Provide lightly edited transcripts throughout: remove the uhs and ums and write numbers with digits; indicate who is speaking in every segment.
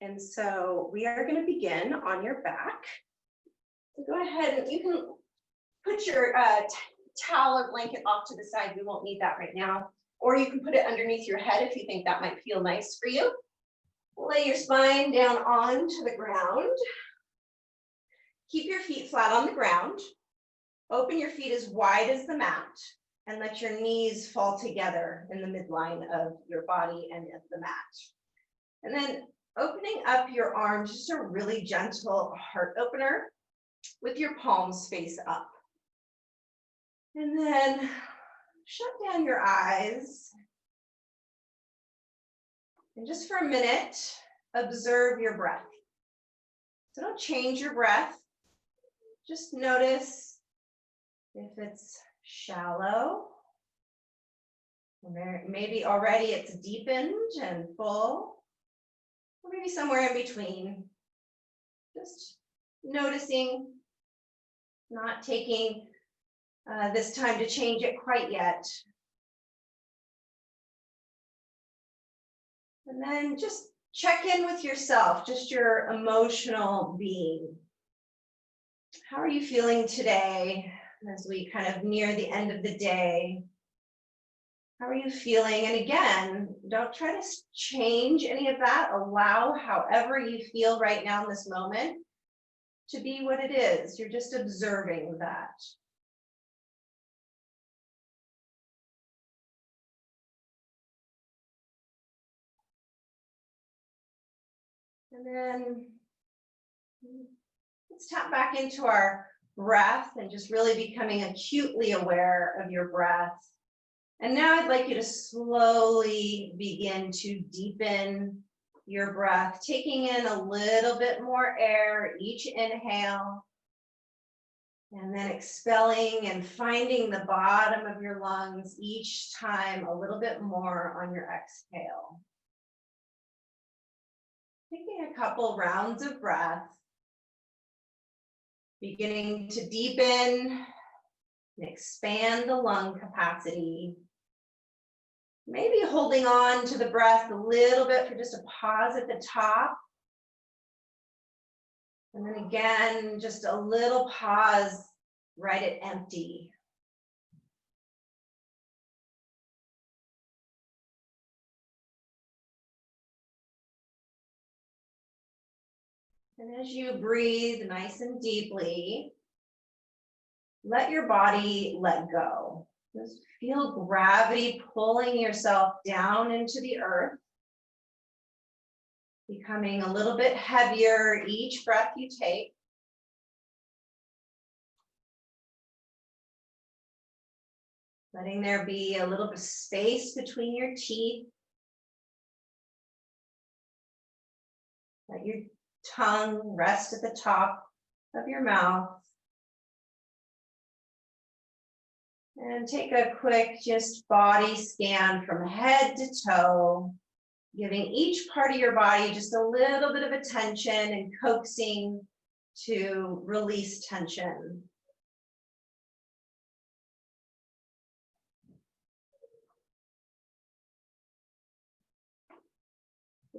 Speaker 1: And so we are going to begin on your back. So go ahead and you can put your towel or blanket off to the side. We won't need that right now. Or you can put it underneath your head if you think that might feel nice for you. Lay your spine down onto the ground. Keep your feet flat on the ground. Open your feet as wide as the mat and let your knees fall together in the midline of your body and of the mat. And then opening up your arms, just a really gentle heart opener with your palms face up. And then shut down your eyes. And just for a minute, observe your breath. So don't change your breath. Just notice if it's shallow, or maybe already it's deepened and full, or maybe somewhere in between. Just noticing, not taking this time to change it quite yet. And then just check in with yourself, just your emotional being. How are you feeling today as we kind of near the end of the day? How are you feeling? And again, don't try to change any of that. Allow however you feel right now in this moment to be what it is. You're just observing that. And then let's tap back into our breath and just really becoming acutely aware of your breath. And now I'd like you to slowly begin to deepen your breath, taking in a little bit more air each inhale, and then expelling and finding the bottom of your lungs each time a little bit more on your exhale. Taking a couple rounds of breath, beginning to deepen and expand the lung capacity. Maybe holding on to the breath a little bit for just a pause at the top. And then again, just a little pause right at empty. And as you breathe nice and deeply, let your body let go. Just feel gravity pulling yourself down into the earth, becoming a little bit heavier each breath you take. Letting there be a little bit of space between your teeth. Let your tongue rest at the top of your mouth. And take a quick just body scan from head to toe, giving each part of your body just a little bit of attention and coaxing to release tension.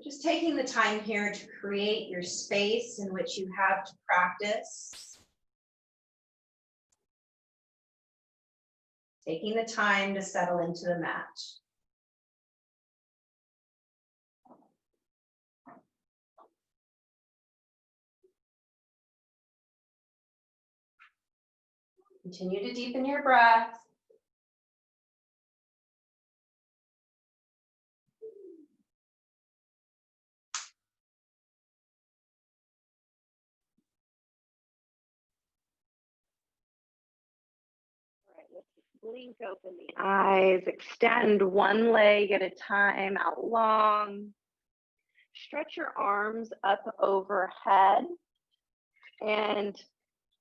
Speaker 1: Just taking the time here to create your space in which you have to practice. Taking the time to settle into the mat. Continue to deepen your breath. Blink open the eyes, extend one leg at a time out long. Stretch your arms up overhead and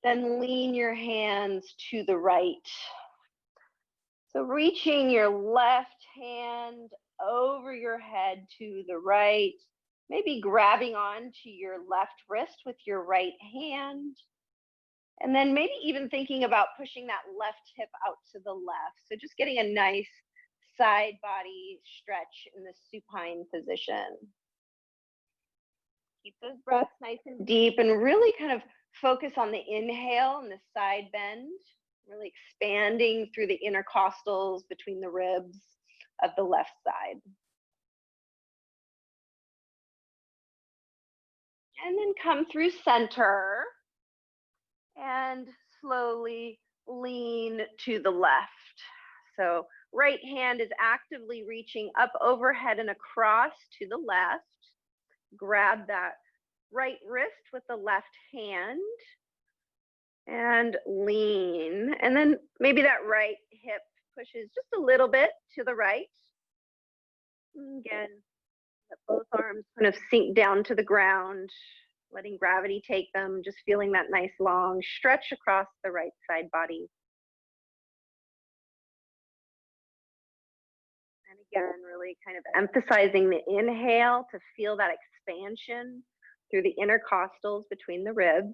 Speaker 1: then lean your hands to the right. So reaching your left hand over your head to the right, maybe grabbing onto your left wrist with your right hand. And then maybe even thinking about pushing that left hip out to the left. So just getting a nice side body stretch in the supine position. Keep those breaths nice and deep and really kind of focus on the inhale and the side bend, really expanding through the intercostals between the ribs of the left side. And then come through center and slowly lean to the left. So right hand is actively reaching up overhead and across to the left. Grab that right wrist with the left hand and lean. And then maybe that right hip pushes just a little bit to the right. Again, let both arms kind of sink down to the ground, letting gravity take them, just feeling that nice long stretch across the right side body. And again, really kind of emphasizing the inhale to feel that expansion through the intercostals between the ribs.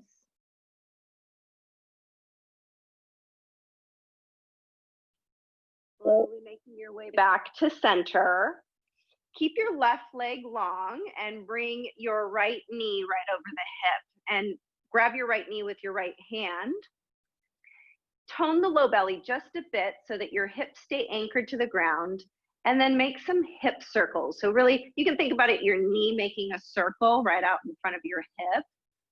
Speaker 1: Slowly making your way back to center. Keep your left leg long and bring your right knee right over the hip and grab your right knee with your right hand. Tone the low belly just a bit so that your hips stay anchored to the ground, and then make some hip circles. So really, you can think about it, your knee making a circle right out in front of your hip,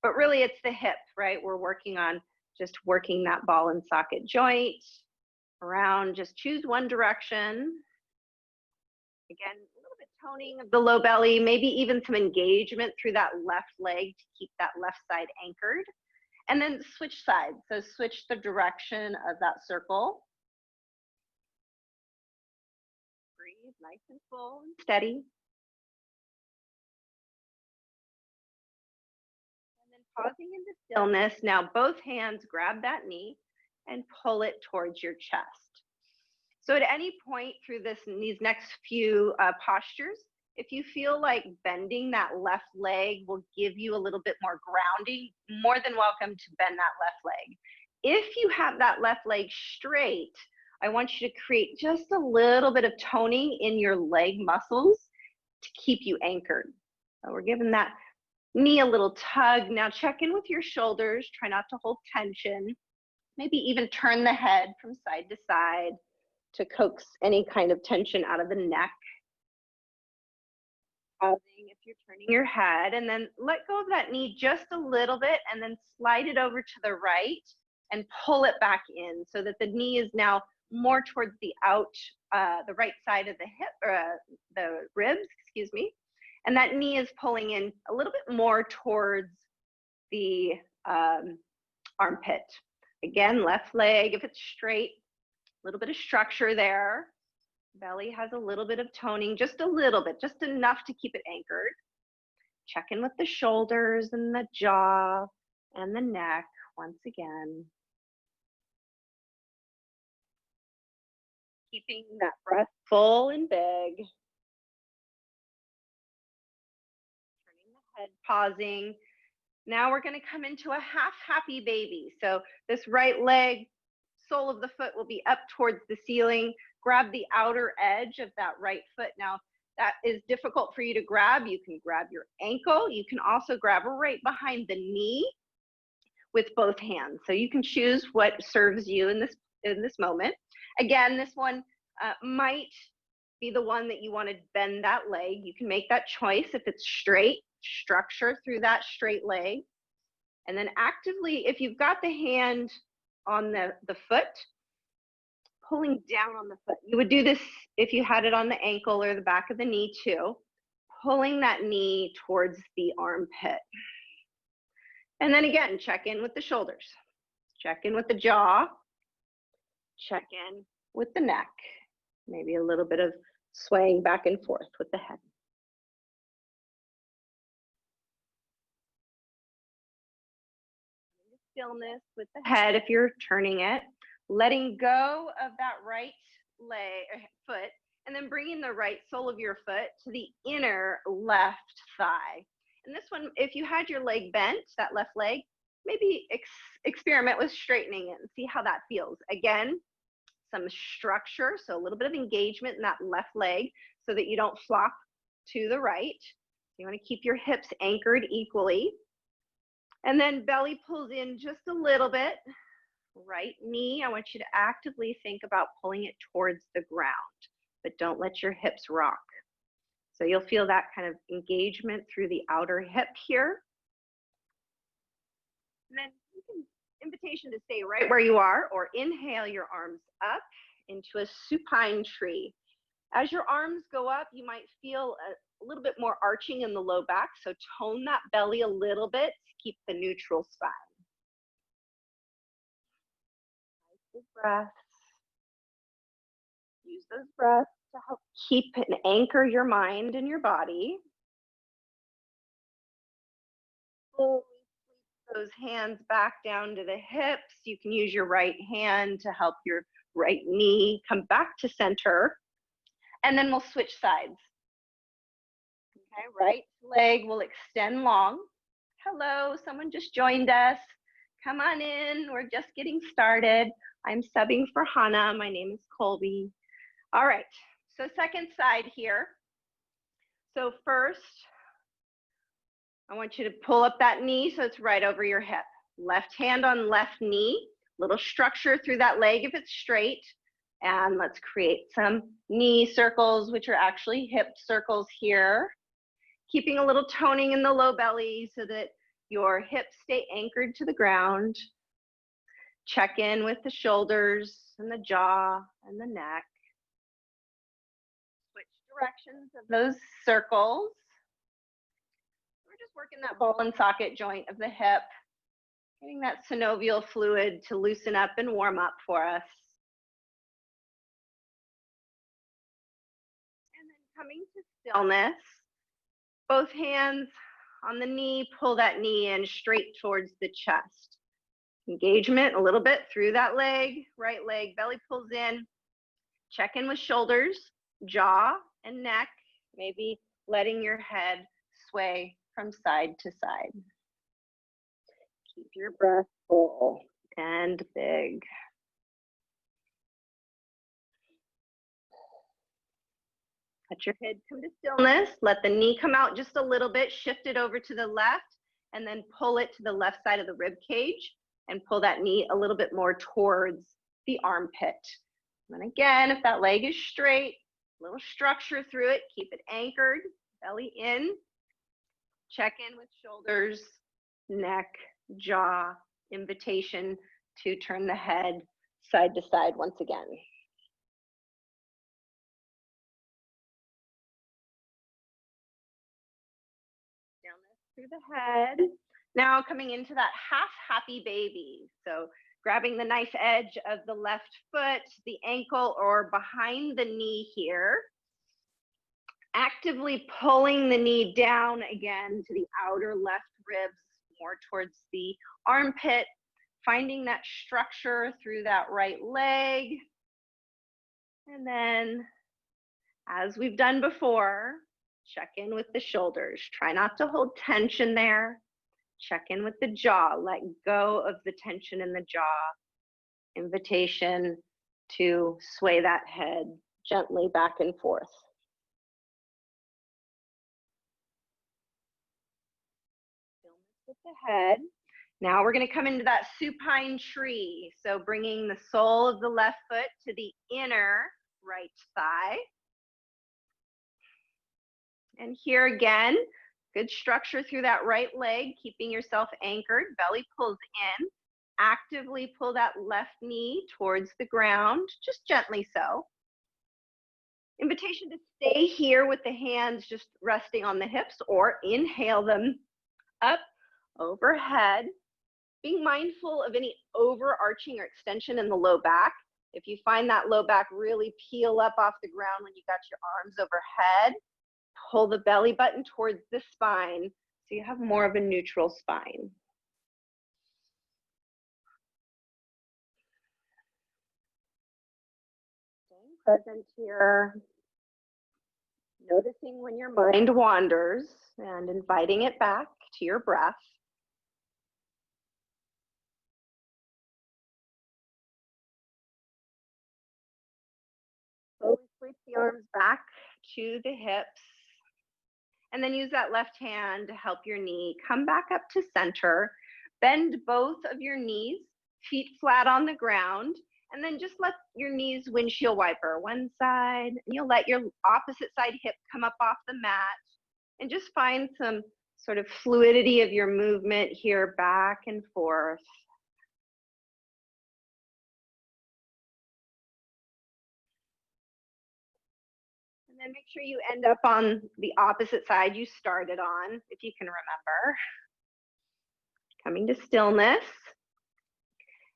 Speaker 1: but really it's the hip, right? We're working on just working that ball and socket joint around. Just choose one direction. Again, a little bit toning of the low belly, maybe even some engagement through that left leg to keep that left side anchored. And then switch sides. So switch the direction of that circle. Breathe nice and full and steady. And then pausing into stillness. Now both hands grab that knee and pull it towards your chest. So at any point through these next few postures, if you feel like bending that left leg will give you a little bit more grounding, more than welcome to bend that left leg. If you have that left leg straight, I want you to create just a little bit of toning in your leg muscles to keep you anchored. So we're giving that knee a little tug. Now check in with your shoulders. Try not to hold tension. Maybe even turn the head from side to side to coax any kind of tension out of the neck. Pausing if you're turning your head, and then let go of that knee just a little bit and then slide it over to the right and pull it back in so that the knee is now more towards the the right side of the hip, the ribs, excuse me. And that knee is pulling in a little bit more towards the armpit. Again, left leg, if it's straight, a little bit of structure there. Belly has a little bit of toning, just a little bit, just enough to keep it anchored. Check in with the shoulders and the jaw and the neck once again. Keeping that breath full and big. Turning the head, pausing. Now we're going to come into a half happy baby. So this right leg, sole of the foot will be up towards the ceiling. Grab the outer edge of that right foot. Now, that is difficult for you to grab. You can grab your ankle. You can also grab right behind the knee with both hands. So you can choose what serves you in this moment. Again, this one might be the one that you want to bend that leg. You can make that choice. If it's straight, structure through that straight leg. And then actively, if you've got the hand on the foot, pulling down on the foot. You would do this if you had it on the ankle or the back of the knee too. Pulling that knee towards the armpit. And then again, check in with the shoulders. Check in with the jaw. Check in with the neck. Maybe a little bit of swaying back and forth with the head. Stillness with the head if you're turning it. Letting go of that right foot, and then bringing the right sole of your foot to the inner left thigh. And this one, if you had your leg bent, that left leg, maybe experiment with straightening it and see how that feels. Again, some structure, so a little bit of engagement in that left leg so that you don't flop to the right.
Speaker 2: you want to keep your hips anchored equally. And then belly pulls in just a little bit. Right knee, I want you to actively think about pulling it towards the ground, but don't let your hips rock. So you'll feel that kind of engagement through the outer hip here. And then you can, invitation to stay right where you are, or inhale your arms up into a supine tree. As your arms go up, you might feel a little bit more arching in the low back, so tone that belly a little bit to keep the neutral spine. Nice breaths. Use those breaths to help keep and anchor your mind and your body. Slowly sweep those hands back down to the hips. You can use your right hand to help your right knee come back to center. And then we'll switch sides. Okay, right leg will extend long. Hello, someone just joined us. Come on in, we're just getting started. I'm subbing for Hannah, my name is Colby. All right, so second side here. So first, I want you to pull up that knee so it's right over your hip. Left hand on left knee, little structure through that leg if it's straight. And let's create some knee circles, which are actually hip circles here. Keeping a little toning in the low belly so that your hips stay anchored to the ground. Check in with the shoulders and the jaw and the neck. Switch directions of those circles. We're just working that ball and socket joint of the hip, getting that synovial fluid to loosen up and warm up for us. And then coming to stillness, both hands on the knee, pull that knee in straight towards the chest. Engagement a little bit through that leg, right leg, belly pulls in. Check in with shoulders, jaw, and neck, maybe letting your head sway from side to side. Keep your breath full and big. Let your head come to stillness. Let the knee come out just a little bit. Shift it over to the left and then pull it to the left side of the rib cage and pull that knee a little bit more towards the armpit. And then again, if that leg is straight, a little structure through it. Keep it anchored, belly in. Check in with shoulders, neck, jaw. Invitation to turn the head side to side once again. Through the head. Now coming into that half happy baby. So grabbing the knife edge of the left foot, the ankle, or behind the knee here. Actively pulling the knee down again to the outer left ribs, more towards the armpit. Finding that structure through that right leg. And then, as we've done before, check in with the shoulders. Try not to hold tension there. Check in with the jaw. Let go of the tension in the jaw. Invitation to sway that head gently back and forth. Stillness with the head. Now we're going to come into that supine tree. So bringing the sole of the left foot to the inner right thigh. And here again, good structure through that right leg, keeping yourself anchored, belly pulls in. Actively pull that left knee towards the ground, just gently so. Invitation to stay here with the hands just resting on the hips, or inhale them up overhead. Being mindful of any overarching or extension in the low back. If you find that low back really peel up off the ground when you got your arms overhead, pull the belly button towards the spine so you have more of a neutral spine. Staying present here. Noticing when your mind wanders and inviting it back to your breath. Slowly sweep the arms back to the hips. And then use that left hand to help your knee come back up to center. Bend both of your knees, feet flat on the ground, and then just let your knees windshield wiper one side. And you'll let your opposite side hip come up off the mat, and just find some sort of fluidity of your movement here, back and forth. And then make sure you end up on the opposite side you started on, if you can remember. Coming to stillness.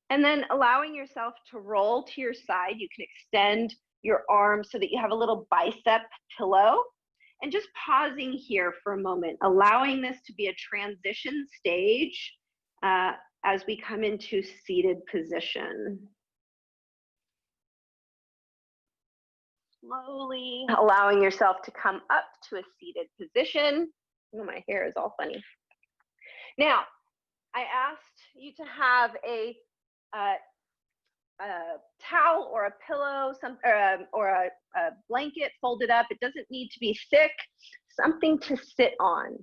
Speaker 2: And then allowing yourself to roll to your side. You can extend your arms so that you have a little bicep pillow. And just pausing here for a moment, allowing this to be a transition stage as we come into seated position. Slowly allowing yourself to come up to a seated position. Oh, my hair is all funny. Now, I asked you to have a towel or a pillow, or a blanket folded up. It doesn't need to be thick, something to sit on.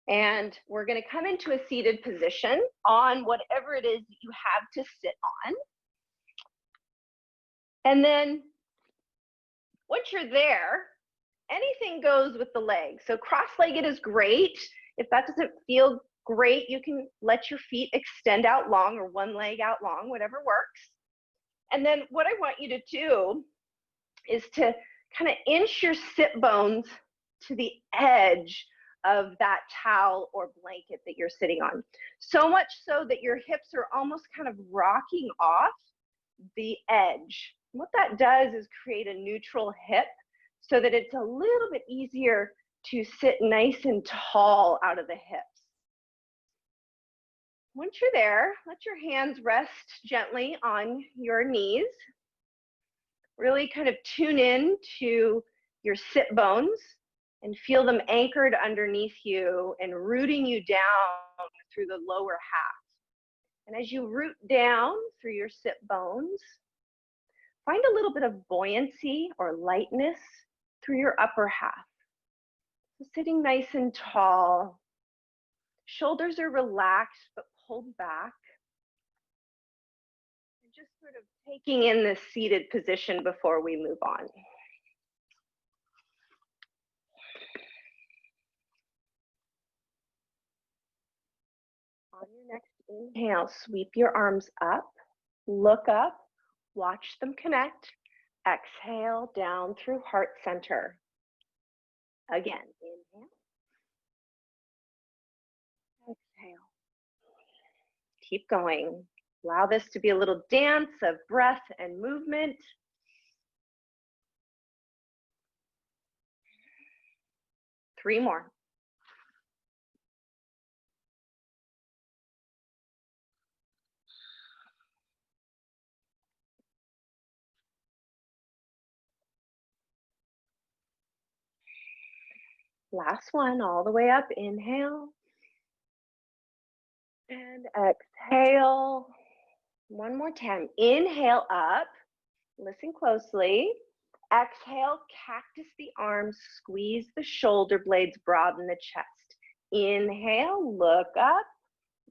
Speaker 2: And we're going to come into a seated position on whatever it is that you have to sit on. And then once you're there, anything goes with the legs. So cross-legged is great. If that doesn't feel great, you can let your feet extend out long, or one leg out long, whatever works. And then what I want you to do is to kind of inch your sit bones to the edge of that towel or blanket that you're sitting on. So much so that your hips are almost kind of rocking off the edge. What that does is create a neutral hip so that it's a little bit easier to sit nice and tall out of the hips. Once you're there, let your hands rest gently on your knees. Really kind of tune in to your sit bones and feel them anchored underneath you and rooting you down through the lower half. And as you root down through your sit bones, find a little bit of buoyancy or lightness through your upper half. So sitting nice and tall. Shoulders are relaxed but pulled back. And just sort of taking in this seated position before we move on. On your next inhale, sweep your arms up, look up, watch them connect. Exhale down through heart center. Again, inhale. Exhale. Keep going. Allow this to be a little dance of breath and movement. Three more. Last one, all the way up. Inhale. And exhale. One more time. Inhale up. Listen closely. Exhale, cactus the arms, squeeze the shoulder blades, broaden the chest. Inhale, look up,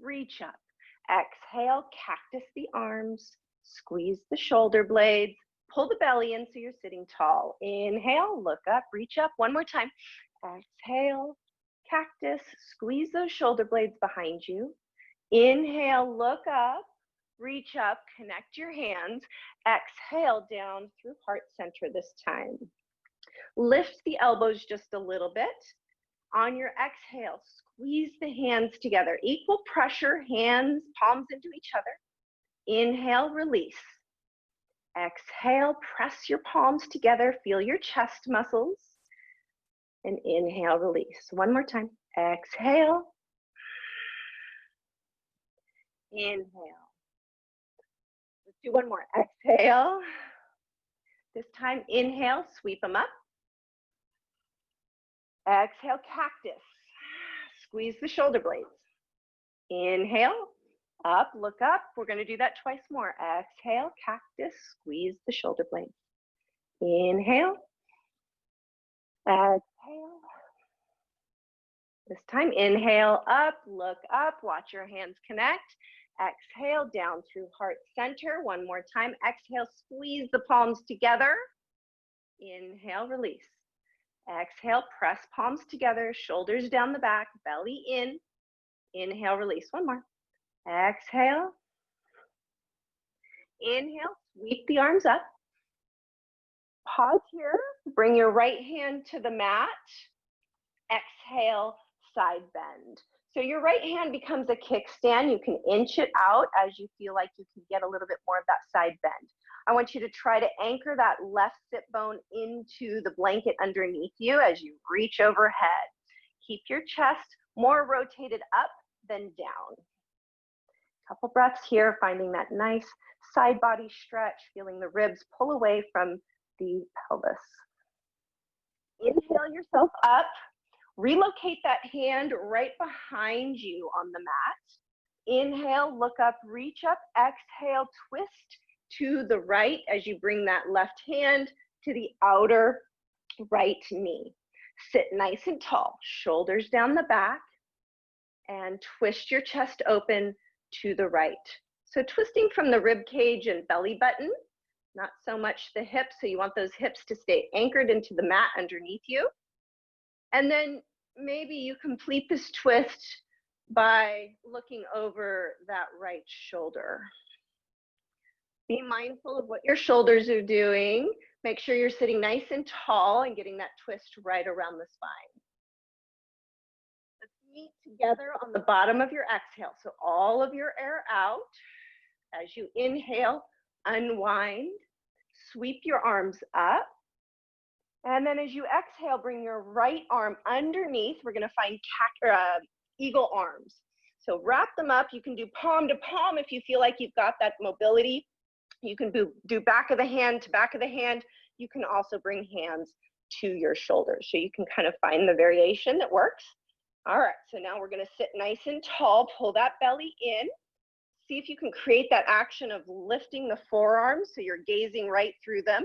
Speaker 2: reach up. Exhale, cactus the arms, squeeze the shoulder blades, pull the belly in so you're sitting tall. Inhale, look up, reach up. One more time. Exhale, cactus, squeeze those shoulder blades behind you. Inhale, look up, reach up, connect your hands. Exhale down through heart center this time. Lift the elbows just a little bit. On your exhale, squeeze the hands together. Equal pressure, hands, palms into each other. Inhale, release. Exhale, press your palms together. Feel your chest muscles. And inhale, release. One more time. Exhale. Inhale. Let's do one more. Exhale. This time, inhale, sweep them up. Exhale, cactus. Squeeze the shoulder blades. Inhale, up, look up. We're going to do that twice more. Exhale, cactus, squeeze the shoulder blades. Inhale. Exhale. This time, inhale up, look up, watch your hands connect. Exhale, down through heart center. One more time. Exhale, squeeze the palms together. Inhale, release. Exhale, press palms together, shoulders down the back, belly in. Inhale, release. One more. Exhale. Inhale, sweep the arms up. Pause here. Bring your right hand to the mat. Exhale, side bend. So your right hand becomes a kickstand. You can inch it out as you feel like you can get a little bit more of that side bend. I want you to try to anchor that left sit bone into the blanket underneath you as you reach overhead. Keep your chest more rotated up than down. Couple breaths here, finding that nice side body stretch, feeling the ribs pull away from the pelvis. Inhale yourself up. Relocate that hand right behind you on the mat. Inhale, look up, reach up. Exhale, twist to the right as you bring that left hand to the outer right knee. Sit nice and tall, shoulders down the back, and twist your chest open to the right. So twisting from the rib cage and belly button, not so much the hips. So you want those hips to stay anchored into the mat underneath you. And then maybe you complete this twist by looking over that right shoulder. Be mindful of what your shoulders are doing. Make sure you're sitting nice and tall and getting that twist right around the spine. Let's meet together on the bottom of your exhale. So all of your air out. As you inhale, unwind, sweep your arms up. And then as you exhale, bring your right arm underneath. We're going to find eagle arms. So wrap them up. You can do palm to palm if you feel like you've got that mobility. You can do back of the hand to back of the hand. You can also bring hands to your shoulders. So you can kind of find the variation that works. All right, so now we're going to sit nice and tall. Pull that belly in. See if you can create that action of lifting the forearms so you're gazing right through them.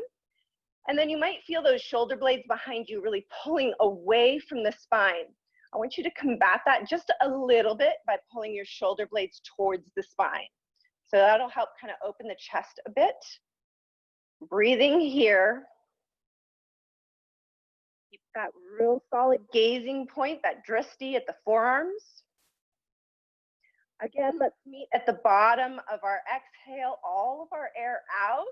Speaker 2: And then you might feel those shoulder blades behind you really pulling away from the spine. I want you to combat that just a little bit by pulling your shoulder blades towards the spine. So that'll help kind of open the chest a bit. Breathing here. Keep that real solid gazing point, that drishti at the forearms. Again, let's meet at the bottom of our exhale, all of our air out.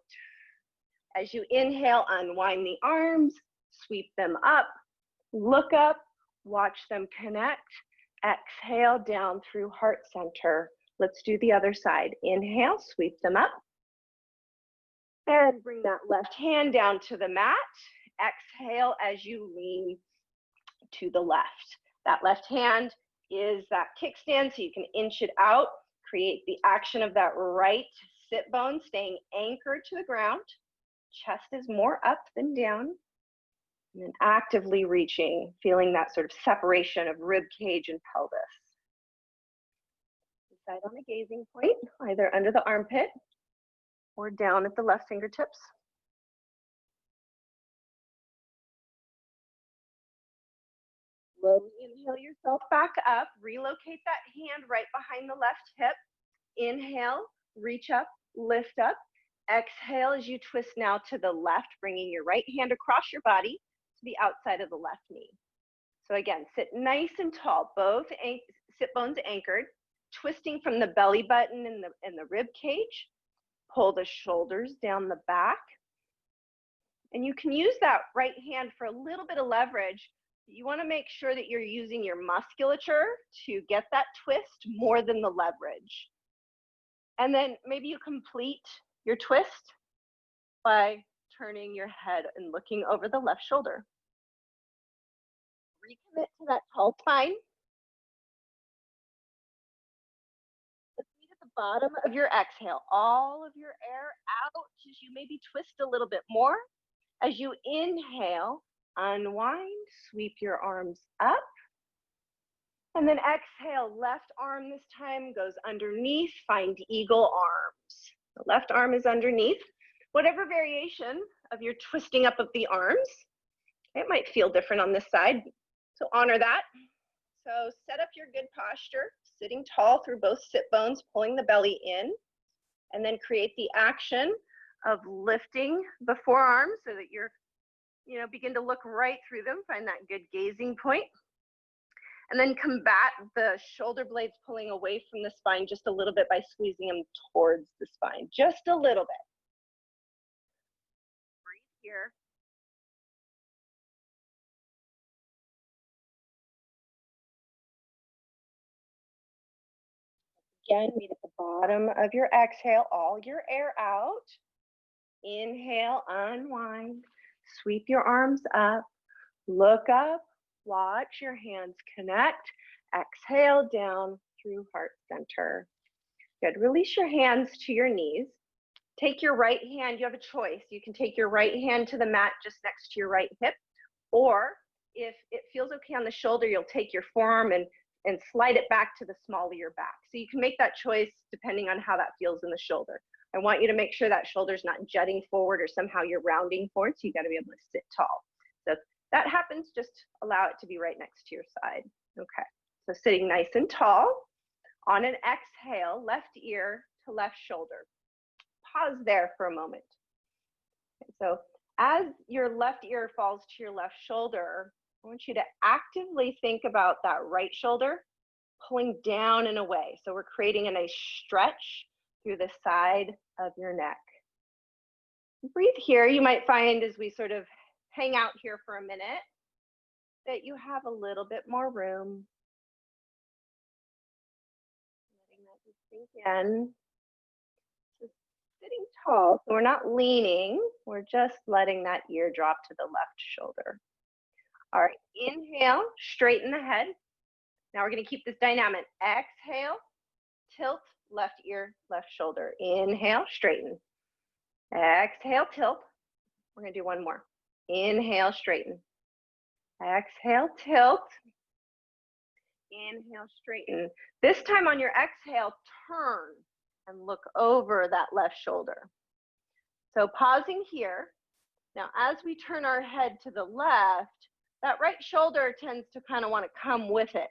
Speaker 2: As you inhale, unwind the arms, sweep them up, look up, watch them connect. Exhale down through heart center. Let's do the other side. Inhale, sweep them up. And bring that left hand down to the mat. Exhale as you lean to the left. That left hand is that kickstand, so you can inch it out, create the action of that right sit bone, staying anchored to the ground. Chest is more up than down. And then actively reaching, feeling that sort of separation of rib cage and pelvis. Decide on a gazing point, either under the armpit or down at the left fingertips. Slowly inhale yourself back up. Relocate that hand right behind the left hip. Inhale, reach up, lift up. Exhale as you twist now to the left, bringing your right hand across your body to the outside of the left knee. So again, sit nice and tall, both sit bones anchored, twisting from the belly button and the rib cage. Pull the shoulders down the back. And you can use that right hand for a little bit of leverage. You want to make sure that you're using your musculature to get that twist more than the leverage. And then maybe you complete your twist by turning your head and looking over the left shoulder. Recommit to that tall spine. Let's meet at the bottom of your exhale. All of your air out as you maybe twist a little bit more. As you inhale, unwind, sweep your arms up. And then exhale, left arm this time goes underneath, find eagle arms. The left arm is underneath. Whatever variation of your twisting up of the arms, it might feel different on this side. So honor that. So set up your good posture, sitting tall through both sit bones, pulling the belly in, and then create the action of lifting the forearms so that you're, begin to look right through them, find that good gazing point. And then combat the shoulder blades pulling away from the spine just a little bit by squeezing them towards the spine, just a little bit. Breathe here. Again, meet at the bottom of your exhale, all your air out. Inhale, unwind, sweep your arms up, look up, watch your hands connect. Exhale down through heart center. Good, release your hands to your knees. Take your right hand, you have a choice. You can take your right hand to the mat just next to your right hip, or if it feels okay on the shoulder, you'll take your forearm and slide it back to the small of your back. So you can make that choice depending on how that feels in the shoulder. I want you to make sure that shoulder's not jutting forward or somehow you're rounding forward, so you gotta be able to sit tall. So if that happens, just allow it to be right next to your side. Okay, so sitting nice and tall. On an exhale, left ear to left shoulder. Pause there for a moment. Okay, so as your left ear falls to your left shoulder, I want you to actively think about that right shoulder pulling down and away. So we're creating a nice stretch through the side of your neck. Breathe here. You might find as we sort of hang out here for a minute that you have a little bit more room. Letting that just sink in. Just sitting tall, so we're not leaning. We're just letting that ear drop to the left shoulder. All right, inhale, straighten the head. Now we're gonna keep this dynamic. Exhale, tilt, left ear, left shoulder. Inhale, straighten. Exhale, tilt. We're gonna do one more. Inhale, straighten. Exhale, tilt. Inhale, straighten. This time on your exhale, turn and look over that left shoulder. So pausing here. Now as we turn our head to the left, that right shoulder tends to kind of want to come with it.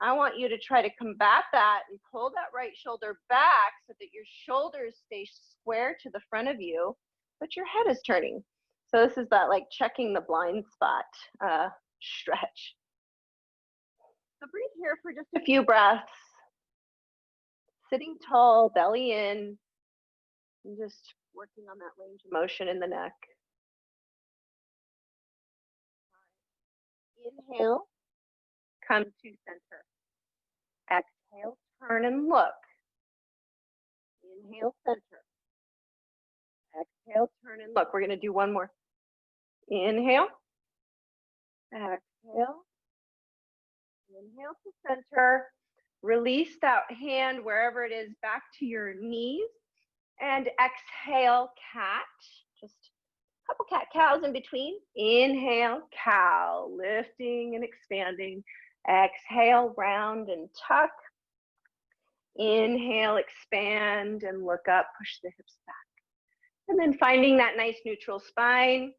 Speaker 2: I want you to try to combat that and pull that right shoulder back so that your shoulders stay square to the front of you, but your head is turning. So this is that like checking the blind spot stretch. So breathe here for just a few breaths. Sitting tall, belly in, and just working on that range of motion in the neck. Inhale, come to center. Exhale, turn and look. Inhale, center. Exhale, turn and look. We're going to do one more. Inhale. Exhale. Inhale to center. Release that hand wherever it is back to your knees. And exhale, cat. Just a couple cat-cows in between. Inhale, cow. Lifting and expanding. Exhale, round and tuck. Inhale, expand and look up, push the hips back. And then finding that nice neutral spine,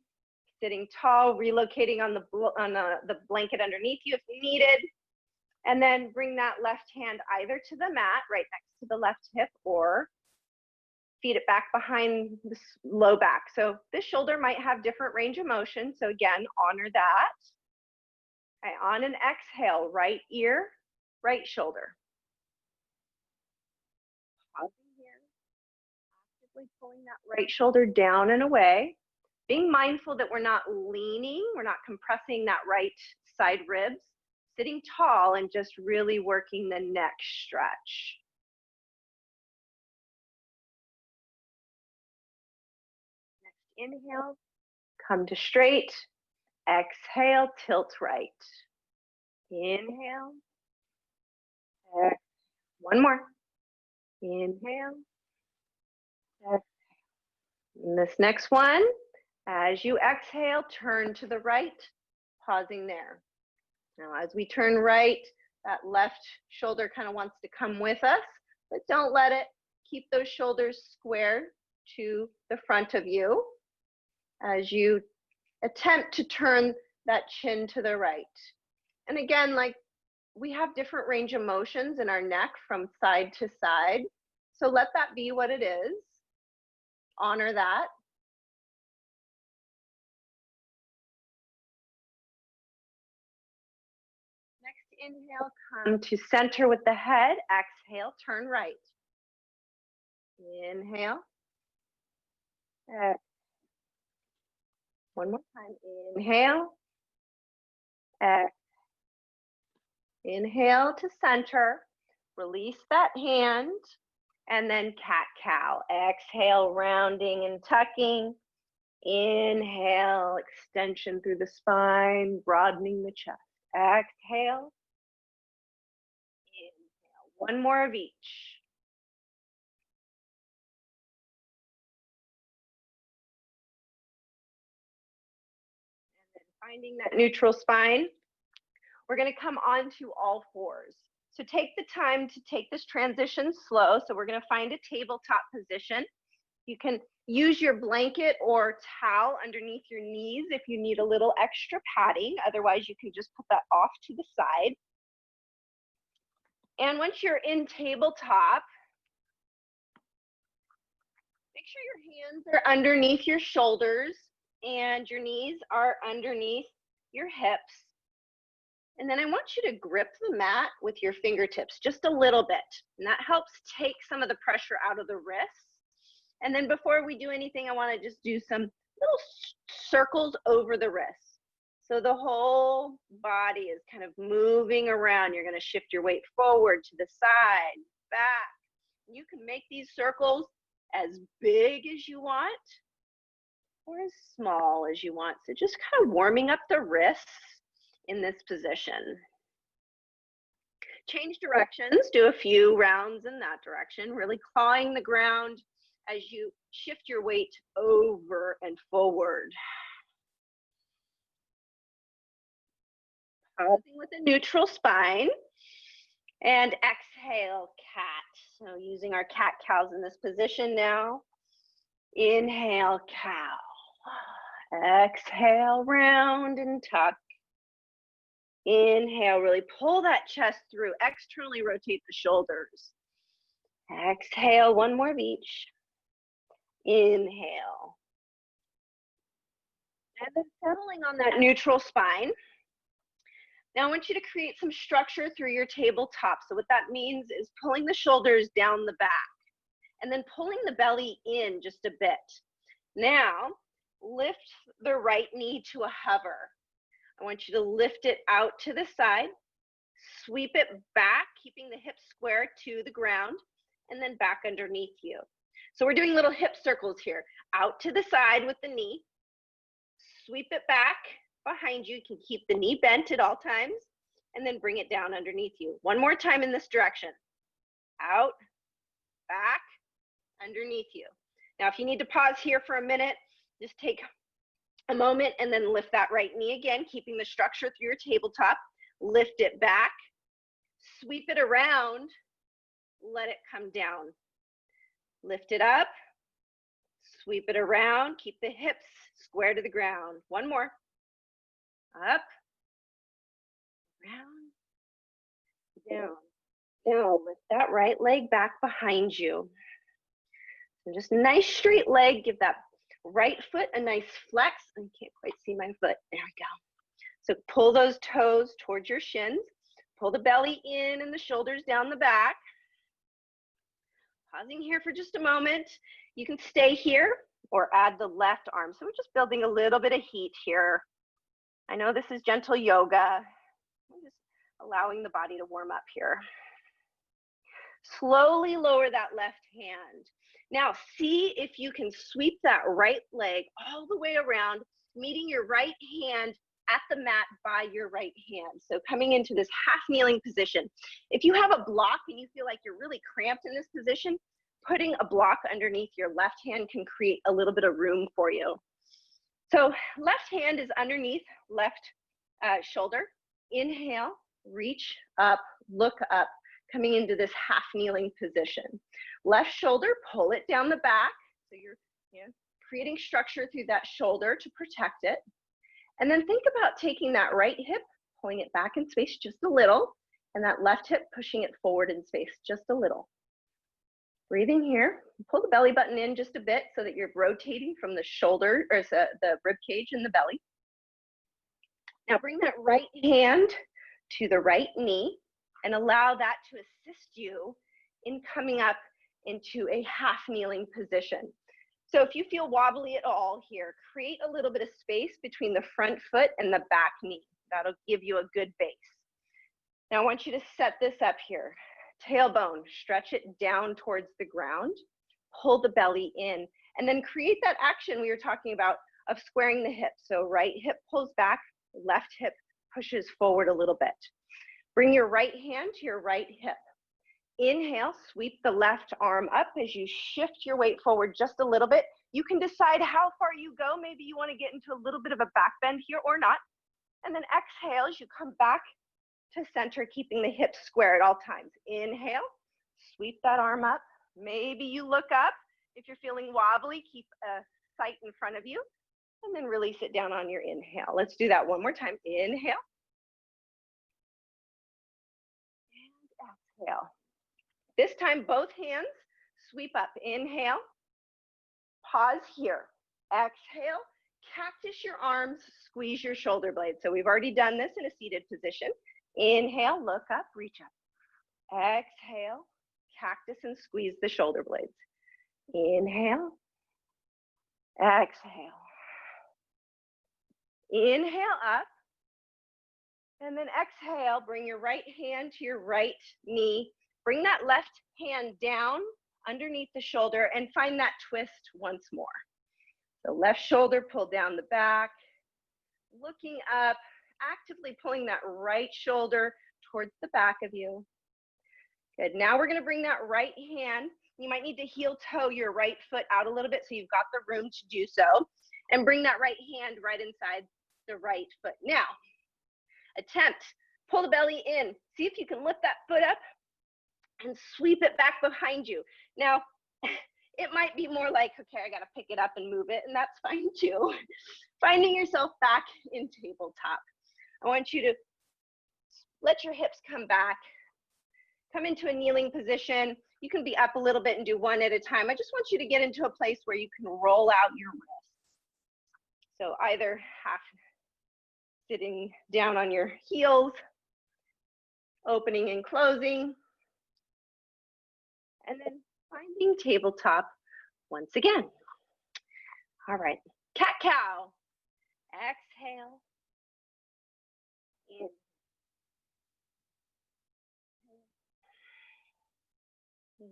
Speaker 2: sitting tall, relocating on the blanket underneath you if needed. And then bring that left hand either to the mat, right next to the left hip, or feed it back behind the low back. So this shoulder might have different range of motion. So again, honor that. Okay, on an exhale, right ear, right shoulder. Pausing here, actively pulling that right shoulder down and away. Being mindful that we're not leaning, we're not compressing that right side ribs. Sitting tall and just really working the neck stretch. Next inhale, come to straight. Exhale, tilt right. Inhale. Exhale. One more. Inhale. Exhale. And this next one, as you exhale, turn to the right, pausing there. Now, as we turn right, that left shoulder kind of wants to come with us, but don't let it. Keep those shoulders square to the front of you as you attempt to turn that chin to the right. And again, like we have different range of motions in our neck from side to side. So let that be what it is. Honor that. Next inhale, come to center with the head. Exhale, turn right. Inhale. One more time. Inhale. Inhale to center. Release that hand. And then cat-cow. Exhale, rounding and tucking. Inhale, extension through the spine, broadening the chest. Exhale. Inhale. One more of each. And then finding that neutral spine, we're going to come onto all fours. So take the time to take this transition slow. So we're going to find a tabletop position. You can use your blanket or towel underneath your knees if you need a little extra padding. Otherwise, you can just put that off to the side. And once you're in tabletop, make sure your hands are underneath your shoulders and your knees are underneath your hips. And then I want you to grip the mat with your fingertips just a little bit. And that helps take some of the pressure out of the wrists. And then before we do anything, I want to just do some little circles over the wrists. So the whole body is kind of moving around. You're going to shift your weight forward, to the side, back. You can make these circles as big as you want or as small as you want. So just kind of warming up the wrists in this position. Change directions, do a few rounds in that direction, really clawing the ground as you shift your weight over and forward. Pausing with a neutral spine. And exhale, cat. So using our cat cows in this position now. Inhale, cow. Exhale, round and tuck. Inhale, really pull that chest through. Externally rotate the shoulders. Exhale, one more of each. Inhale. And then settling on that neutral spine. Now I want you to create some structure through your tabletop. So what that means is pulling the shoulders down the back and then pulling the belly in just a bit. Now lift the right knee to a hover. I want you to lift it out to the side, sweep it back, keeping the hips square to the ground, and then back underneath you. So we're doing little hip circles here. Out to the side with the knee, sweep it back behind you. You can keep the knee bent at all times, and then bring it down underneath you. One more time in this direction. Out, back, underneath you. Now, if you need to pause here for a minute, just take a moment and then lift that right knee again, keeping the structure through your tabletop. Lift it back, sweep it around, let it come down. Lift it up, sweep it around, keep the hips square to the ground. One more. Up, around, down. Now lift that right leg back behind you. So just nice straight leg, give that right foot a nice flex. I can't quite see my foot. There we go. So pull those toes towards your shins. Pull the belly in and the shoulders down the back. Pausing here for just a moment. You can stay here or add the left arm. So we're just building a little bit of heat here. I know this is gentle yoga. I'm just allowing the body to warm up here. Slowly lower that left hand. Now see if you can sweep that right leg all the way around, meeting your right hand at the mat by your right hand. So coming into this half kneeling position. If you have a block and you feel like you're really cramped in this position, putting a block underneath your left hand can create a little bit of room for you. So left hand is underneath left shoulder. Inhale, reach up, look up, coming into this half kneeling position. Left shoulder, pull it down the back. So you're creating structure through that shoulder to protect it. And then think about taking that right hip, pulling it back in space just a little, and that left hip pushing it forward in space just a little. Breathing here, pull the belly button in just a bit so that you're rotating from the shoulder, or the rib cage and the belly. Now bring that right hand to the right knee and allow that to assist you in coming up into a half kneeling position. So if you feel wobbly at all here, create a little bit of space between the front foot and the back knee. That'll give you a good base. Now I want you to set this up here. Tailbone, stretch it down towards the ground, pull the belly in, and then create that action we were talking about of squaring the hips. So right hip pulls back, left hip pushes forward a little bit. Bring your right hand to your right hip. Inhale, sweep the left arm up as you shift your weight forward just a little bit. You can decide how far you go. Maybe you want to get into a little bit of a back bend here or not. And then exhale as you come back to center, keeping the hips square at all times. Inhale, sweep that arm up. Maybe you look up. If you're feeling wobbly, keep a sight in front of you, and then release it down on your inhale. Let's do that one more time. Inhale. And exhale. This time, both hands sweep up. Inhale. Pause here. Exhale. Cactus your arms, squeeze your shoulder blades. So we've already done this in a seated position. Inhale, look up, reach up. Exhale, cactus and squeeze the shoulder blades. Inhale, exhale. Inhale up, and then exhale, bring your right hand to your right knee. Bring that left hand down underneath the shoulder and find that twist once more. The left shoulder, pull down the back, looking up, actively pulling that right shoulder towards the back of you. Good, now we're gonna bring that right hand. You might need to heel toe your right foot out a little bit so you've got the room to do so. And bring that right hand right inside the right foot. Now, attempt, pull the belly in. See if you can lift that foot up and sweep it back behind you. Now, it might be more like, okay, I gotta pick it up and move it, and that's fine too. Finding yourself back in tabletop. I want you to let your hips come back, come into a kneeling position. You can be up a little bit and do one at a time. I just want you to get into a place where you can roll out your wrists. So either half sitting down on your heels, opening and closing, and then finding tabletop once again. All right, cat-cow. Exhale. In. Inhale.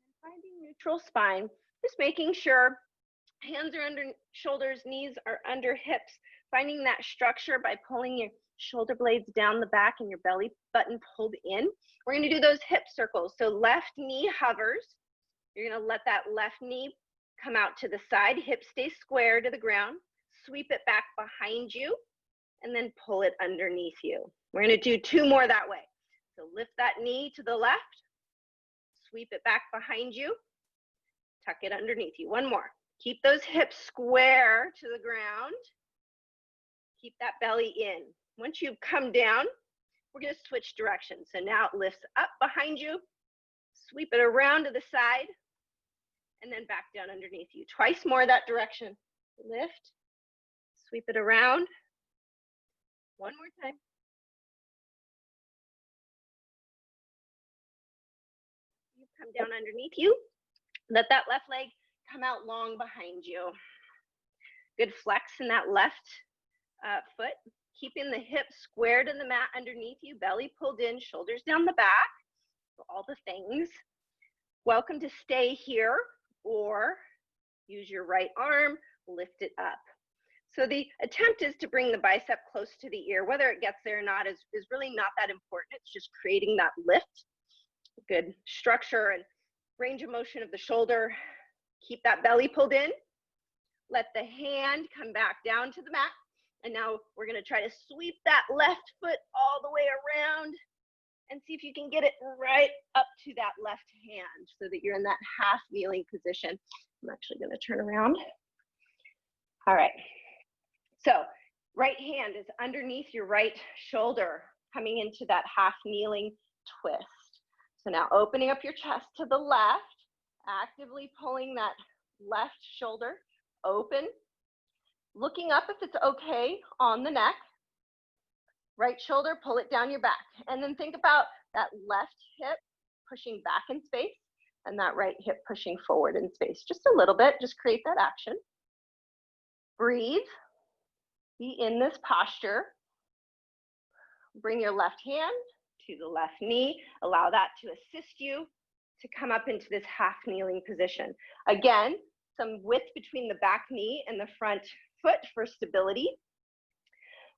Speaker 2: And finding neutral spine, just making sure hands are under shoulders, knees are under hips, finding that structure by pulling your shoulder blades down the back and your belly button pulled in. We're gonna do those hip circles. So left knee hovers. You're gonna let that left knee come out to the side, hips stay square to the ground, sweep it back behind you, and then pull it underneath you. We're gonna do two more that way. So lift that knee to the left, sweep it back behind you, tuck it underneath you. One more. Keep those hips square to the ground. Keep that belly in. Once you've come down, we're gonna switch directions. So now it lifts up behind you, sweep it around to the side, and then back down underneath you. Twice more that direction. Lift, sweep it around. One more time. You come down underneath you. Let that left leg come out long behind you. Good flex in that left foot. Keeping the hips squared in the mat underneath you, belly pulled in, shoulders down the back, all the things. Welcome to stay here or use your right arm, lift it up. So the attempt is to bring the bicep close to the ear. Whether it gets there or not is really not that important. It's just creating that lift. Good structure and range of motion of the shoulder. Keep that belly pulled in. Let the hand come back down to the mat. And now we're gonna try to sweep that left foot all the way around and see if you can get it right up to that left hand so that you're in that half kneeling position. I'm actually gonna turn around. All right, so right hand is underneath your right shoulder. coming into that half kneeling twist. So now opening up your chest to the left, actively pulling that left shoulder open, looking up if it's okay on the neck. Right shoulder, pull it down your back. And then think about that left hip pushing back in space and that right hip pushing forward in space. Just a little bit, just create that action. Breathe, be in this posture. Bring your left hand to the left knee. Allow that to assist you to come up into this half kneeling position. Again, some width between the back knee and the front foot for stability.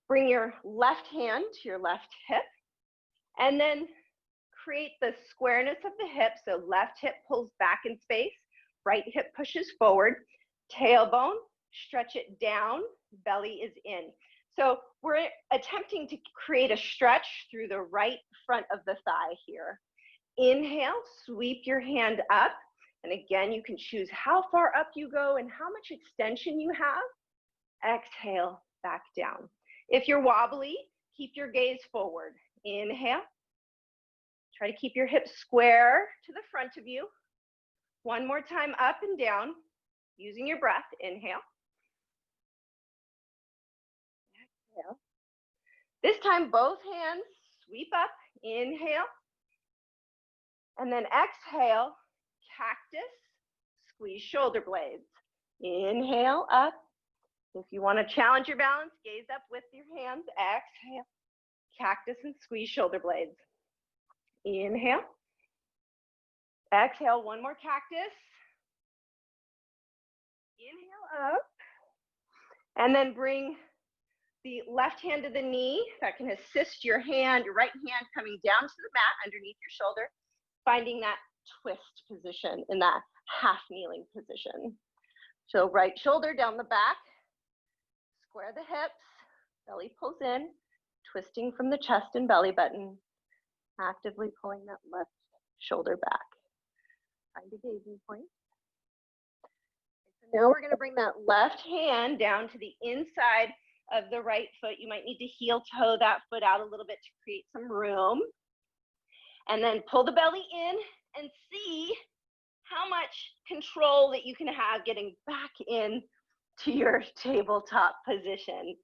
Speaker 2: Bring your left hand to your left hip and then create the squareness of the hip. So left hip pulls back in space, right hip pushes forward, tailbone, stretch it down, belly is in. So we're attempting to create a stretch through the right front of the thigh here. Inhale, sweep your hand up. And again, you can choose how far up you go and how much extension you have. Exhale, back down. If you're wobbly, keep your gaze forward. Inhale. Try to keep your hips square to the front of you. One more time, up and down, using your breath. Inhale. Exhale. This time, both hands sweep up. Inhale. And then exhale, cactus, squeeze shoulder blades. Inhale, up. If you want to challenge your balance, gaze up with your hands. Exhale, cactus and squeeze shoulder blades. Inhale. Exhale, one more cactus. Inhale up. And then bring the left hand to the knee. That can assist your hand, your right hand coming down to the mat underneath your shoulder, finding that twist position in that half kneeling position. So right shoulder down the back, square the hips, belly pulls in, twisting from the chest and belly button, actively pulling that left shoulder back. Find a gazing point. So now we're going to bring that left hand down to the inside of the right foot. You might need to heel toe that foot out a little bit to create some room. And then pull the belly in and see how much control that you can have getting back in to your tabletop position.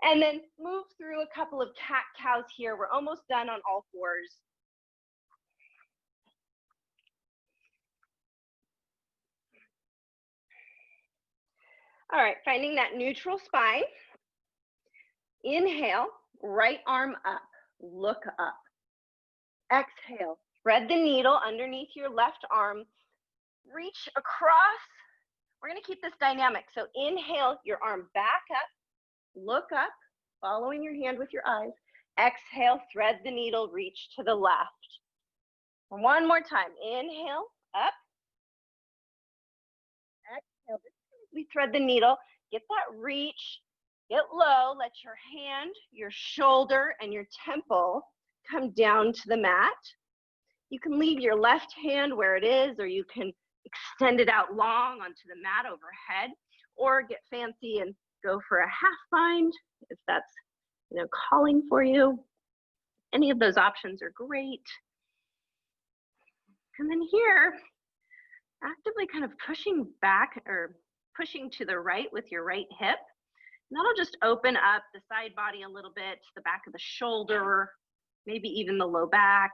Speaker 2: And then move through a couple of cat-cows here. We're almost done on all fours. All right, finding that neutral spine. Inhale, right arm up, look up. Exhale, thread the needle underneath your left arm, reach across. We're gonna keep this dynamic. So inhale, your arm back up, look up, following your hand with your eyes. Exhale, thread the needle, reach to the left. One more time, inhale, up. Exhale, we thread the needle, get that reach, get low, let your hand, your shoulder, and your temple come down to the mat. You can leave your left hand where it is, or you can extend it out long onto the mat overhead, or get fancy and go for a half bind if that's, calling for you. Any of those options are great. And then here, actively kind of pushing back or pushing to the right with your right hip. And that'll just open up the side body a little bit, the back of the shoulder, maybe even the low back.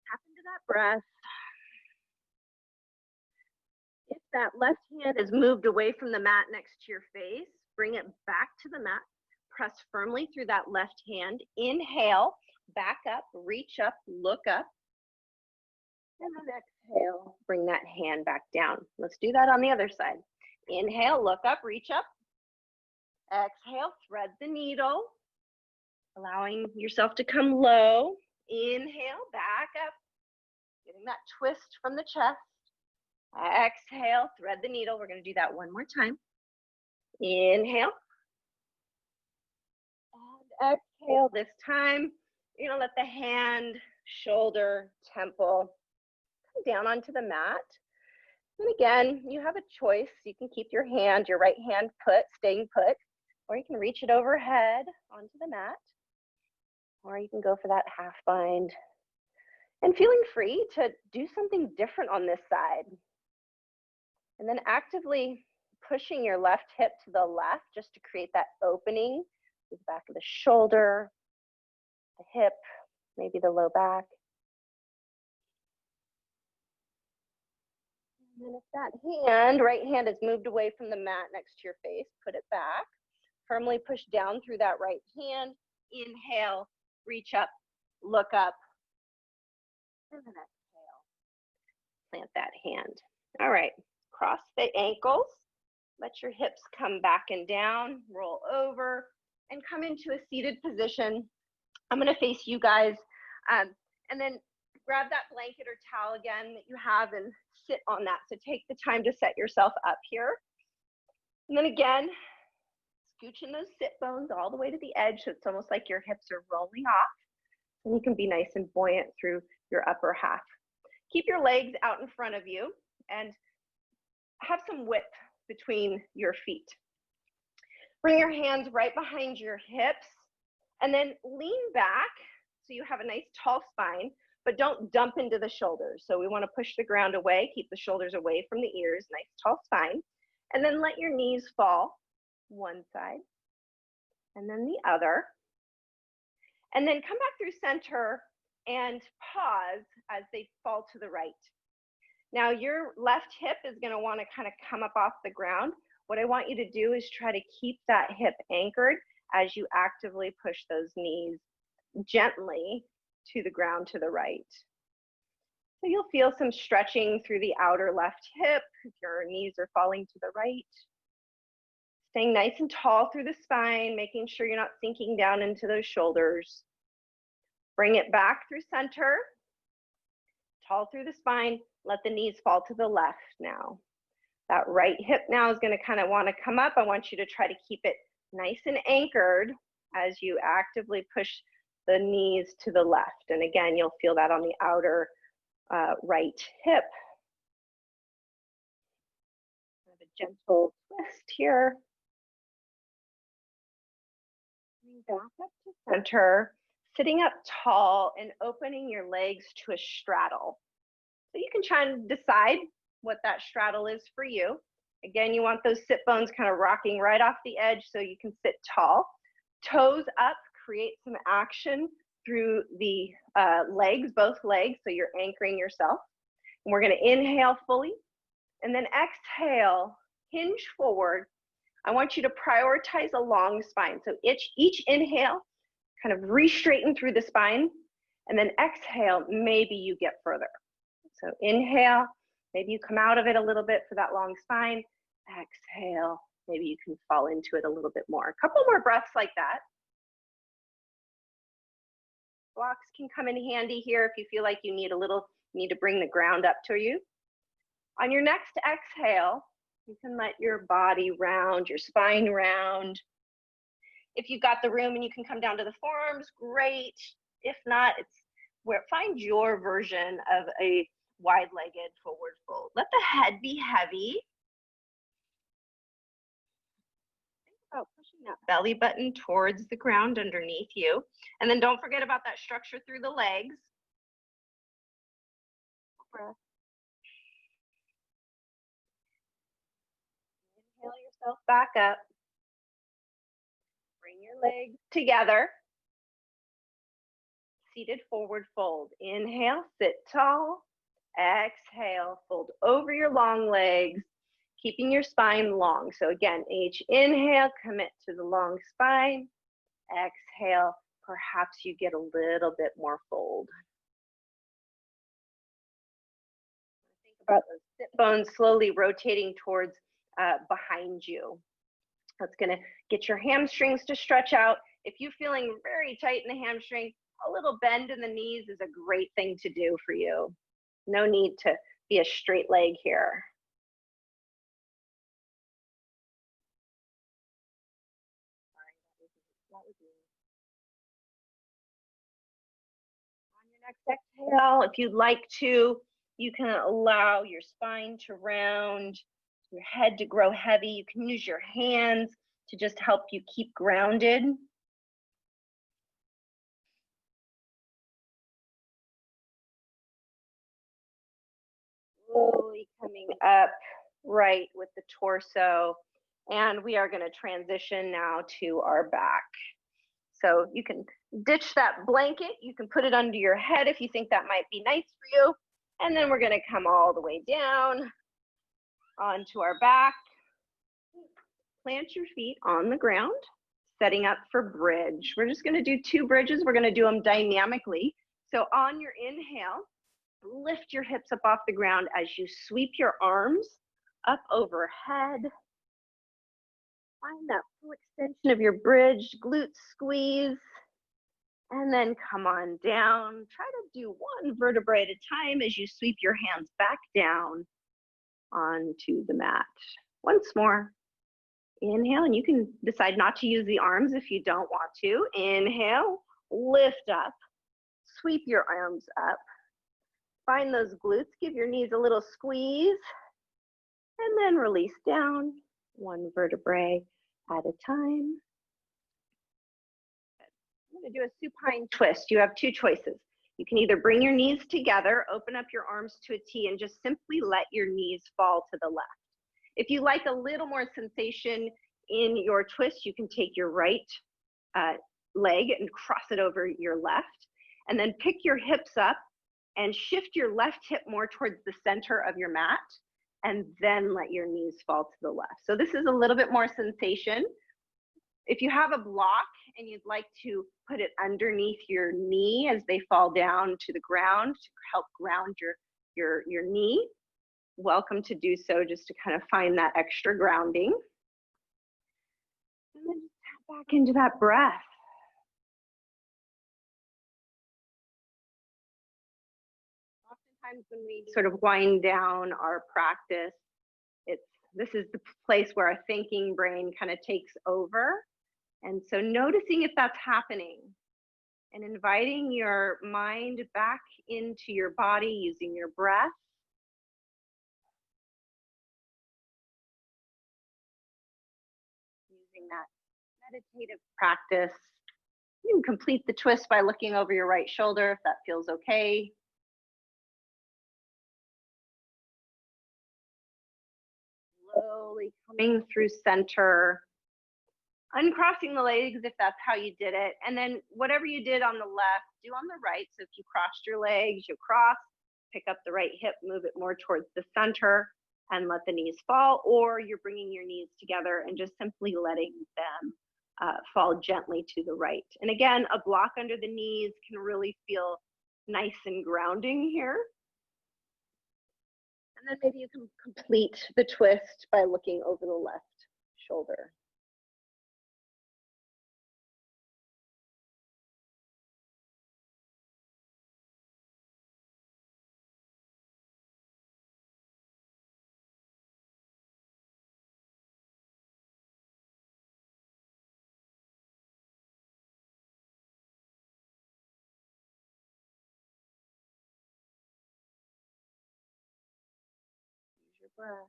Speaker 2: Tap into that breath. If that left hand is moved away from the mat next to your face, bring it back to the mat. Press firmly through that left hand. Inhale, back up, reach up, look up. And then exhale, bring that hand back down. Let's do that on the other side. Inhale, look up, reach up. Exhale, thread the needle, allowing yourself to come low. Inhale, back up, getting that twist from the chest. Exhale, thread the needle. We're going to do that one more time. Inhale. And exhale. This time, you're going to let the hand, shoulder, temple come down onto the mat. And again, you have a choice. You can keep your hand, your right hand put, staying put. or you can reach it overhead onto the mat, or you can go for that half bind. And feeling free to do something different on this side. And then actively pushing your left hip to the left just to create that opening to the back of the shoulder, the hip, maybe the low back. And then if that hand, right hand is moved away from the mat next to your face, put it back. Firmly push down through that right hand. Inhale, reach up, look up. And then exhale, plant that hand. All right, cross the ankles. Let your hips come back and down, roll over, and come into a seated position. I'm gonna face you guys, and then grab that blanket or towel again that you have and sit on that. So take the time to set yourself up here. And then again, scooching those sit bones all the way to the edge so it's almost like your hips are rolling off. And you can be nice and buoyant through your upper half. Keep your legs out in front of you and have some width between your feet. Bring your hands right behind your hips and then lean back so you have a nice tall spine, but don't dump into the shoulders. So we want to push the ground away, keep the shoulders away from the ears, nice tall spine, and then let your knees fall one side and then the other. And then come back through center and pause as they fall to the right. Now your left hip is going to want to kind of come up off the ground. What I want you to do is try to keep that hip anchored as you actively push those knees gently to the ground to the right. So you'll feel some stretching through the outer left hip if your knees are falling to the right. Staying nice and tall through the spine, making sure you're not sinking down into those shoulders. Bring it back through center, tall through the spine. Let the knees fall to the left now. That right hip now is going to kind of want to come up. I want you to try to keep it nice and anchored as you actively push the knees to the left. And again, you'll feel that on the outer right hip. Have a gentle twist here. Back up to center, sitting up tall and opening your legs to a straddle. So you can try and decide what that straddle is for you. Again, you want those sit bones kind of rocking right off the edge so you can sit tall. Toes up, create some action through the legs, both legs, so you're anchoring yourself. And we're going to inhale fully and then exhale, hinge forward. I want you to prioritize a long spine. So each inhale, kind of re-straighten through the spine, and then exhale, maybe you get further. So inhale, maybe you come out of it a little bit for that long spine. Exhale, maybe you can fall into it a little bit more. A couple more breaths like that. Blocks can come in handy here if you feel like you need to bring the ground up to you. On your next exhale, you can let your body round, your spine round. If you've got the room and you can come down to the forearms, great. If not, find your version of a wide-legged forward fold. Let the head be heavy. Think about pushing that belly button towards the ground underneath you. And then don't forget about that structure through the legs. Breath. Inhale yourself back up. Bring your legs together. Seated forward fold. Inhale, sit tall. Exhale, fold over your long legs, keeping your spine long. So again, each inhale, commit to the long spine. Exhale, perhaps you get a little bit more fold. Think about those sit bones slowly rotating towards behind you. That's going to get your hamstrings to stretch out. If you're feeling very tight in the hamstring, a little bend in the knees is a great thing to do for you. No need to be a straight leg here. On your next exhale, if you'd like to, you can allow your spine to round, your head to grow heavy. You can use your hands to just help you keep grounded. Slowly coming up right with the torso. And we are going to transition now to our back. So you can ditch that blanket. You can put it under your head if you think that might be nice for you. And then we're going to come all the way down onto our back. Plant your feet on the ground, setting up for bridge. We're just going to do 2 bridges. We're going to do them dynamically. So on your inhale, lift your hips up off the ground as you sweep your arms up overhead. Find that full extension of your bridge, glute squeeze, and then come on down. Try to do 1 vertebrae at a time as you sweep your hands back down onto the mat. Once more. Inhale, and you can decide not to use the arms if you don't want to. Inhale, lift up, sweep your arms up. Find those glutes, give your knees a little squeeze, and then release down 1 vertebrae at a time. I'm going to do a supine twist. You have 2 choices. You can either bring your knees together, open up your arms to a T, and just simply let your knees fall to the left. If you like a little more sensation in your twist, you can take your right leg and cross it over your left, and then pick your hips up and shift your left hip more towards the center of your mat, and then let your knees fall to the left. So this is a little bit more sensation. If you have a block and you'd like to put it underneath your knee as they fall down to the ground to help ground your knee, welcome to do so, just to kind of find that extra grounding. And then just tap back into that breath. Oftentimes when we sort of wind down our practice, this is the place where our thinking brain kind of takes over. And so noticing if that's happening and inviting your mind back into your body using your breath. Using that meditative practice. You can complete the twist by looking over your right shoulder if that feels okay. Slowly coming through center. Uncrossing the legs if that's how you did it. And then whatever you did on the left, do on the right. So if you crossed your legs, you cross, pick up the right hip, move it more towards the center and let the knees fall, or you're bringing your knees together and just simply letting them fall gently to the right. And again, a block under the knees can really feel nice and grounding here. And then maybe you can complete the twist by looking over the left shoulder. Your breath.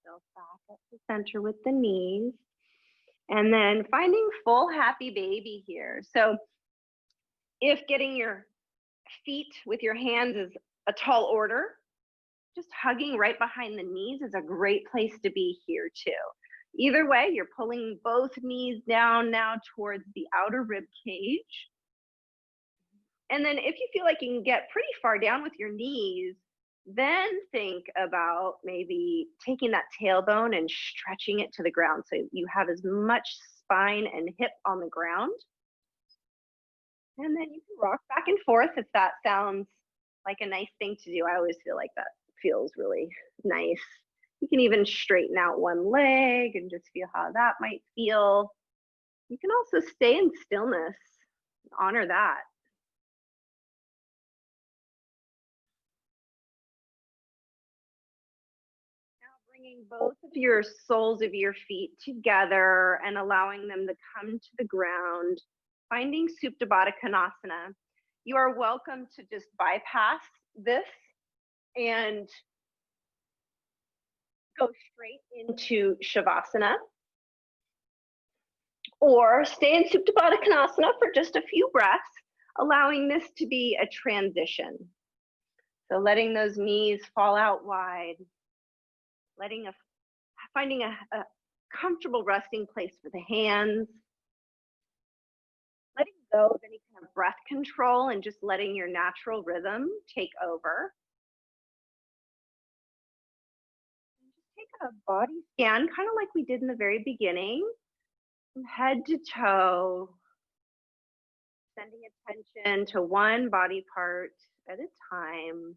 Speaker 2: Bring yourself back up to center with the knees. And then finding full happy baby here. So if getting your feet with your hands is a tall order, just hugging right behind the knees is a great place to be here too. Either way, you're pulling both knees down now towards the outer rib cage. And then if you feel like you can get pretty far down with your knees, then think about maybe taking that tailbone and stretching it to the ground so you have as much spine and hip on the ground. And then you can rock back and forth if that sounds like a nice thing to do. I always feel like that feels really nice. You can even straighten out one leg and just feel how that might feel. You can also stay in stillness, honor that. Bringing both of your soles of your feet together and allowing them to come to the ground, finding Supta Baddha Konasana. You are welcome to just bypass this and go straight into Shavasana, or stay in Supta Baddha Konasana for just a few breaths, allowing this to be a transition. So letting those knees fall out wide, finding a comfortable resting place for the hands, letting go of any kind of breath control and just letting your natural rhythm take over. And just take a body scan, kind of like we did in the very beginning, from head to toe, sending attention to one body part at a time,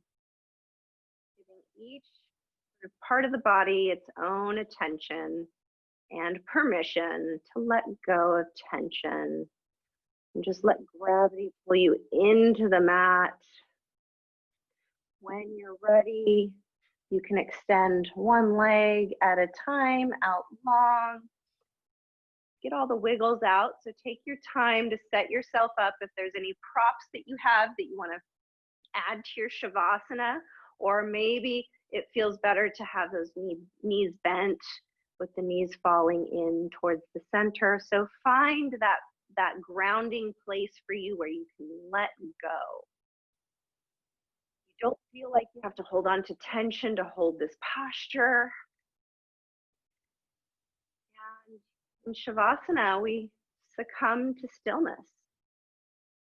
Speaker 2: giving each sort of part of the body its own attention and permission to let go of tension. And just let gravity pull you into the mat. When you're ready, you can extend one leg at a time out long. Get all the wiggles out. So take your time to set yourself up. If there's any props that you have that you want to add to your Shavasana, or maybe it feels better to have those knees bent with the knees falling in towards the center. So find that grounding place for you where you can let go. You don't feel like you have to hold on to tension to hold this posture. And in Shavasana, we succumb to stillness.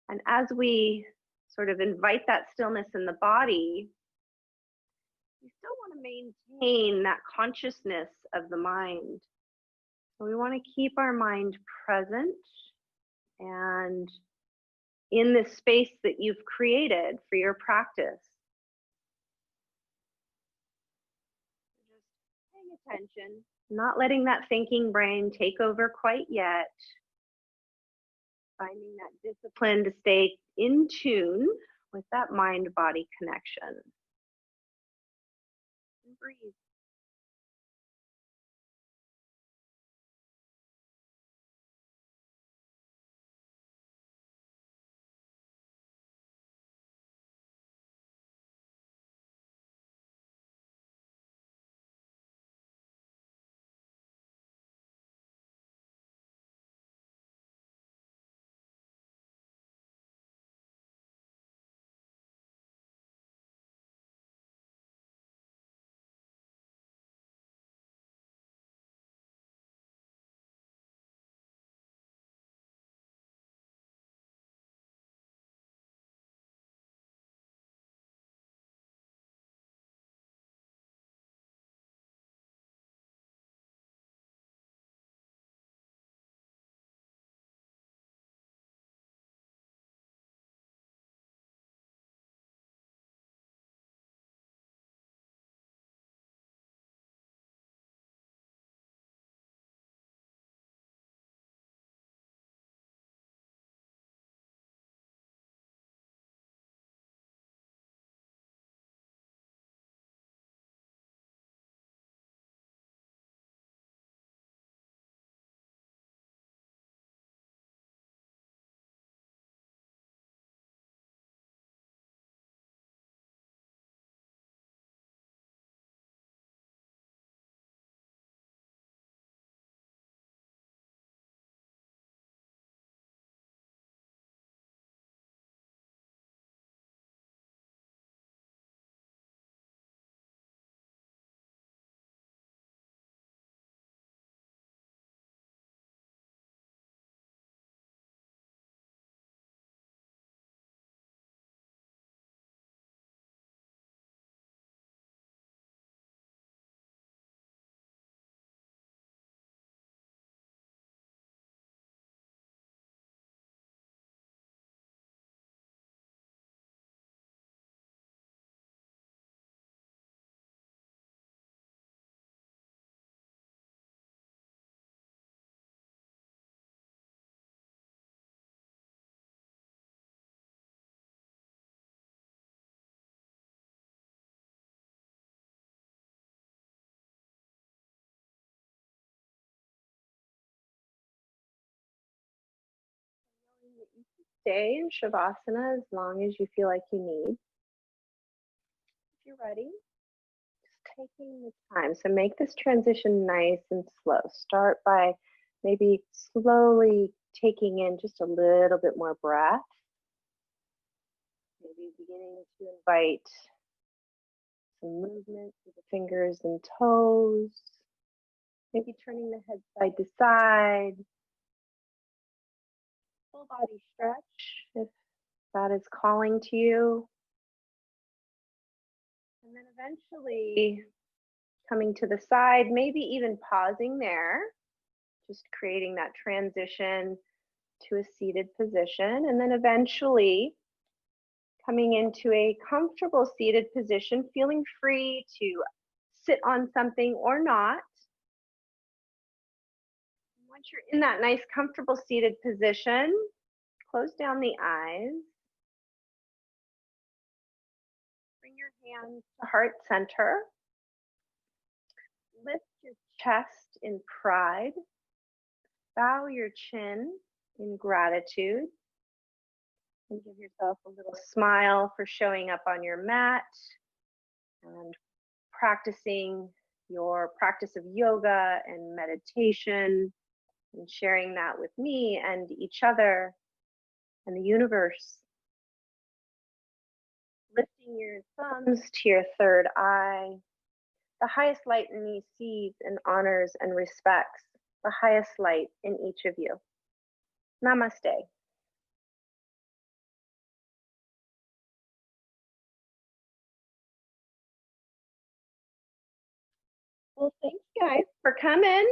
Speaker 2: And as we sort of invite that stillness in the body, we still want to maintain that consciousness of the mind. So we want to keep our mind present and in the space that you've created for your practice. Just paying attention, not letting that thinking brain take over quite yet. Finding that discipline to stay in tune with that mind-body connection. And breathe. You can stay in Shavasana as long as you feel like you need. If you're ready, just taking the time. So make this transition nice and slow. Start by maybe slowly taking in just a little bit more breath. Maybe beginning to invite some movement through the fingers and toes. Maybe turning the head side to side. Full body stretch if that is calling to you. And then eventually coming to the side, maybe even pausing there, just creating that transition to a seated position. And then eventually coming into a comfortable seated position, feeling free to sit on something or not. Once you're in that nice, comfortable seated position, close down the eyes. Bring your hands to heart center. Lift your chest in pride. Bow your chin in gratitude. And give yourself a little smile for showing up on your mat and practicing your practice of yoga and meditation and sharing that with me and each other and the universe. Lifting your thumbs to your third eye. The highest light in me sees and honors and respects the highest light in each of you. Namaste. Well, thanks guys for coming.